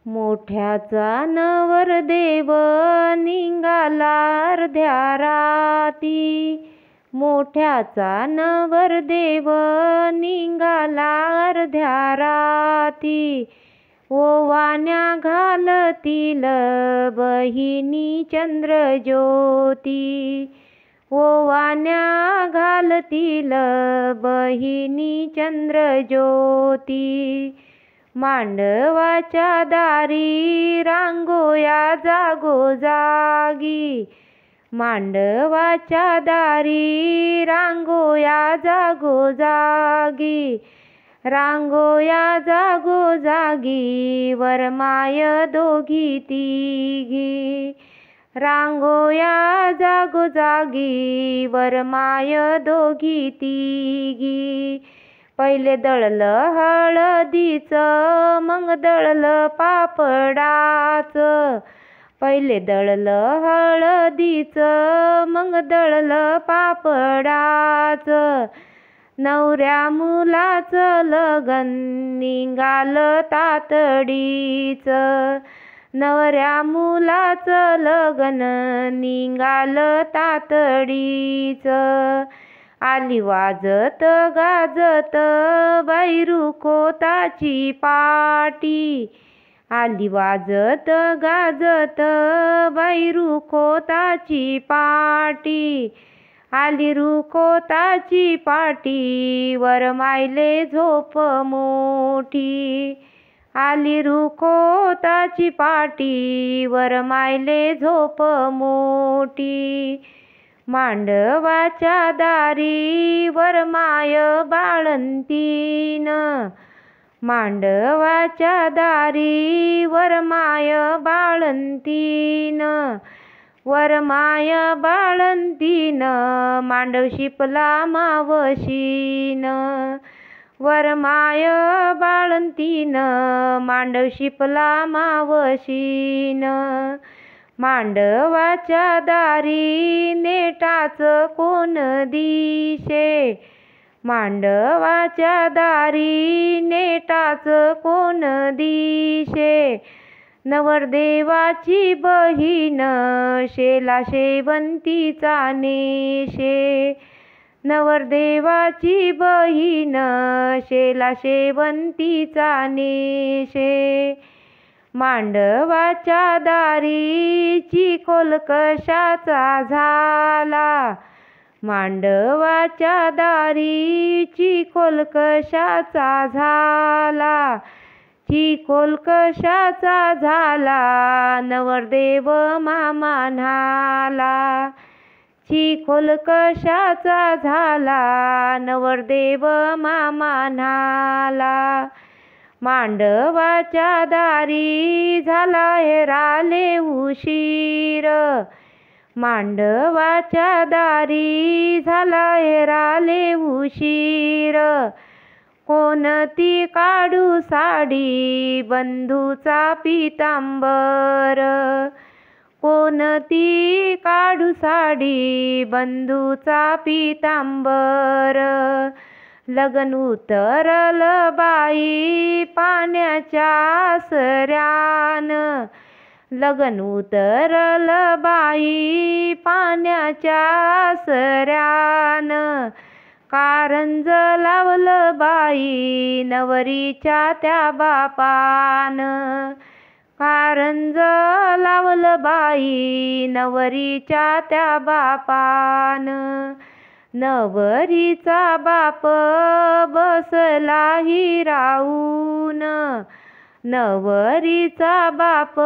मोठ्याचा नवरदेव निघाला अर्ध्या राती, मोठ्याचा नवरदेव निघाला अर्ध्या राती. ओवाळण्या घालतील बहिणी चंद्रज्योती, ओवाळण्या घालतील बहिणी चंद्रज्योती. मांडवाच्या दारी रांगोया जागोजागी, मांडवाच्या दारी रांगोया जागोजागी. रांगोया जागोजागी वरमाय दोघी तिघी, रांगोया जागोजागी वरमाय दोघी तिघी. पहिले दळलं हळदीचं मग दळलं पापडाचं, पहिले दळलं हळदीचं मग दळलं पापडाचं. नवऱ्या मुलाचं लगन निघालं तातडीचं, नवऱ्या मुलाचं लगन निघालं तातडीचं. आली वाजत गाजत बाई रुखवताची पाटी, आली वाजत गाजत बाई रुखवताची पाटी. आली रुखवताची पाटी वरमायले झोप मोठी, आली रुखवताची पाटी वरमायले झोप मोठी. मांडवाच्या दारी वरमाय बाळंतीन, मांडवाच्या दारी वरमाय बाळंतीन. वरमाय बाळंतीन मांडव शिपला मावशीन, वरमाय बाळंतीन मांडव शिपला मावशीन. मांडवाच्या दारी नेटाचं कोण दिशे, मांडवाच्या दारी नेटाचं कोण दिशे. नवरदेवाची बहीण शेला शेवंतीचा नेशे, नवरदेवाची बहीण शेला शेवंतीचा नेशे. मांडवाच्या दारी चिखोल कशाचा झाला, मांडवाच्या दारी चिखोल कशाचा झाला. चिखोल कशाचा झाला नवरदेव मामा न्हाला, चिखोल कशाचा झाला नवरदेव मामा न्हाला. मांडवाच्या दारी झाला हेराले उशीर, मांडवाच्या दारी झाला हेराले उशीर. कोणती काढू साडी बंधूचा पितांबर, कोणती काढू साडी बंधूचा पितांबर. लगन उतरलं बाई पाण्याच्या आसऱ्यान, लगन उतरलं बाई पाण्याच्या आसऱ्यान. कारंज लावलं बाई नवरीच्या त्या बापान, कारंज लावलं बाई नवरीच्या त्या बापान. नवरीचा बाप बसला हिरावून, नवरीचा बाप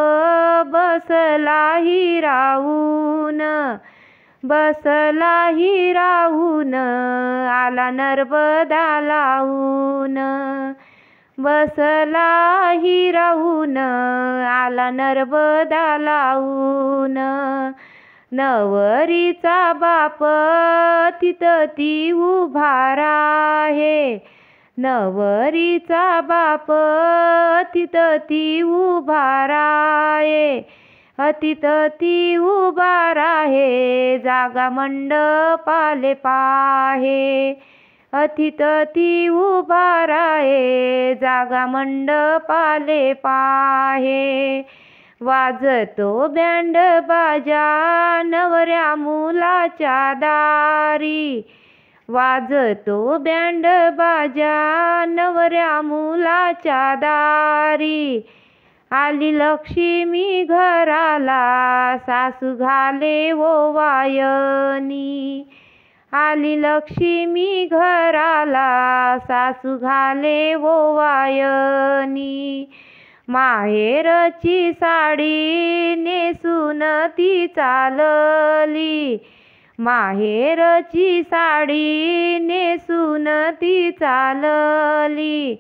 बसला हिरावून. बसला हिरावून आला नर्मदा लावून, बसला हिरावून आला नर्मदा लावून. नवरीचा बाप तिथं ती उभा राहे, नवरीचा बाप तिथं ती उभा राहे. तिथं ती उभा राहे जागा मंडपाले पाहे, अतिथती उभा राहे, जागा मंडपाले पाहे. वाजतो बँड बाजा नवऱ्या मुलाच्या दारी. वाजतो बँड बाजा नवऱ्या मुलाच्या दारी. आली लक्ष्मी घराला, सासू घाले ओवाळणी. आली लक्ष्मी घराला, सासू घाले ओवाळणी. माहेरची साडी नेसून ती चालली. माहेरची साडी नेसून ती चालली.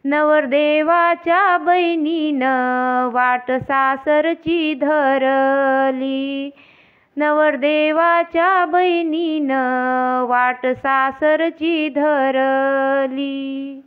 नवरदेवाच्या बहिणीनं वाट सासरची धरली. नवरदेवाच्या बहिणीनं वाट सासरची धरली.